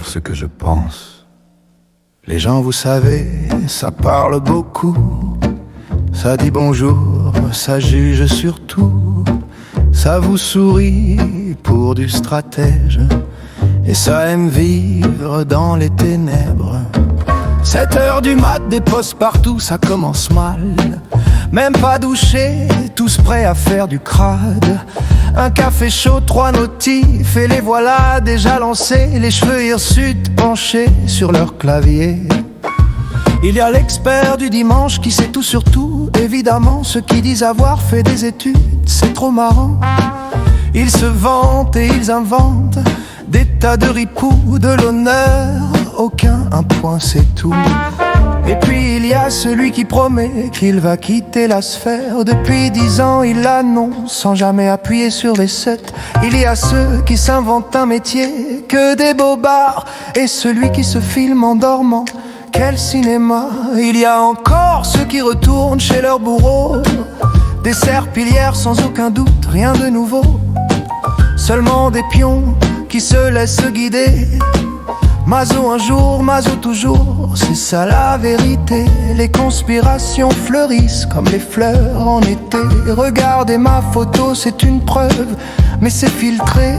ce que je pense. Les gens, vous savez, ça parle beaucoup, ça dit bonjour, ça juge sur tout, ça vous sourit pour du stratège, et ça aime vivre dans les ténèbres. 7 heures du mat, des postes partout, ça commence mal. Même pas douché, tous prêts à faire du crade. Un café chaud, 3 notifs, et les voilà déjà lancés, les cheveux hirsutes penchés sur leur clavier. Il y a l'expert du dimanche qui sait tout sur tout, évidemment ceux qui disent avoir fait des études, c'est trop marrant. Ils se vantent et ils inventent des tas de ripoux, de l'honneur, aucun, un point c'est tout. Et puis il y a celui qui promet qu'il va quitter la sphère. Depuis 10 ans il l'annonce sans jamais appuyer sur les 7. Il y a ceux qui s'inventent un métier que des bobards, et celui qui se filme en dormant. Quel cinéma! Il y a encore ceux qui retournent chez leur bourreau, des serpillières sans aucun doute, rien de nouveau. Seulement des pions qui se laissent guider. Mazo un jour, Mazo toujours, c'est ça la vérité. Les conspirations fleurissent comme les fleurs en été. Regardez ma photo, c'est une preuve, mais c'est filtré.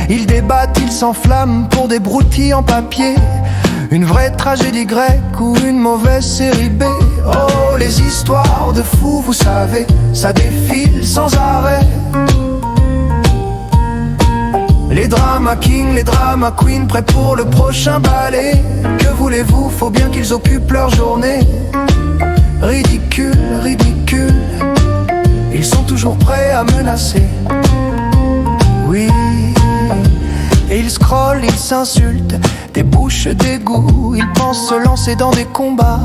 Ils débattent, ils s'enflamment pour des broutilles en papier. Une vraie tragédie grecque ou une mauvaise série B. Oh, les histoires de fous, vous savez, ça défile sans arrêt. Les drama kings, les drama queens, prêts pour le prochain ballet. Que voulez-vous, faut bien qu'ils occupent leur journée. Ridicule, ridicule, ils sont toujours prêts à menacer. Oui, et ils scrollent, ils s'insultent, des bouches d'égout. Ils pensent se lancer dans des combats.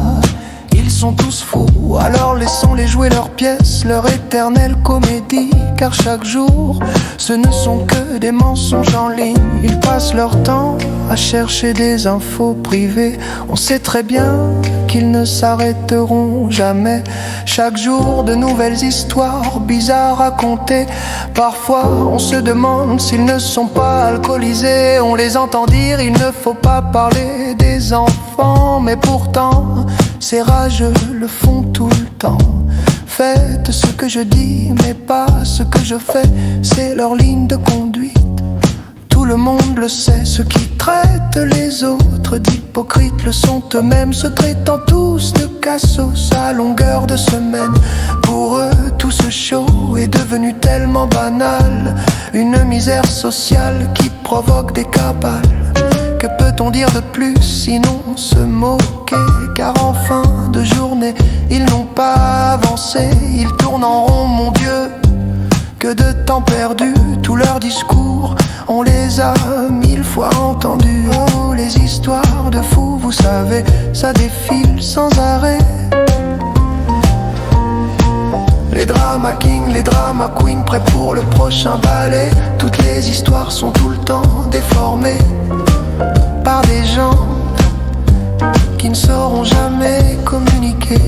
Ils sont tous fous, alors laissons-les jouer leurs pièces, leur éternelle comédie. Car chaque jour, ce ne sont que des mensonges en ligne. Ils passent leur temps à chercher des infos privées. On sait très bien qu'ils ne s'arrêteront jamais. Chaque jour, de nouvelles histoires bizarres racontées. Parfois, on se demande s'ils ne sont pas alcoolisés. On les entend dire, il ne faut pas parler des enfants. Mais pourtant, ces rageux le font tout le temps. Faites ce que je dis, mais pas ce que je fais. C'est leur ligne de conduite. Tout le monde le sait. Ceux qui traitent les autres d'hypocrites le sont eux-mêmes, se traitant tous de cassos à longueur de semaine. Pour eux, tout ce show est devenu tellement banal. Une misère sociale qui provoque des cabales. Que peut-on dire de plus sinon se moquer? Car en fin de journée, ils n'ont pas avancé. Ils tournent en rond, mon Dieu, que de temps perdu. Tous leurs discours, on les a 1000 fois entendus. Oh, les histoires de fous, vous savez, ça défile sans arrêt. Les drama kings, les drama queens, prêts pour le prochain ballet. Toutes les histoires sont tout le temps déformées par des gens qui ne sauront jamais communiquer.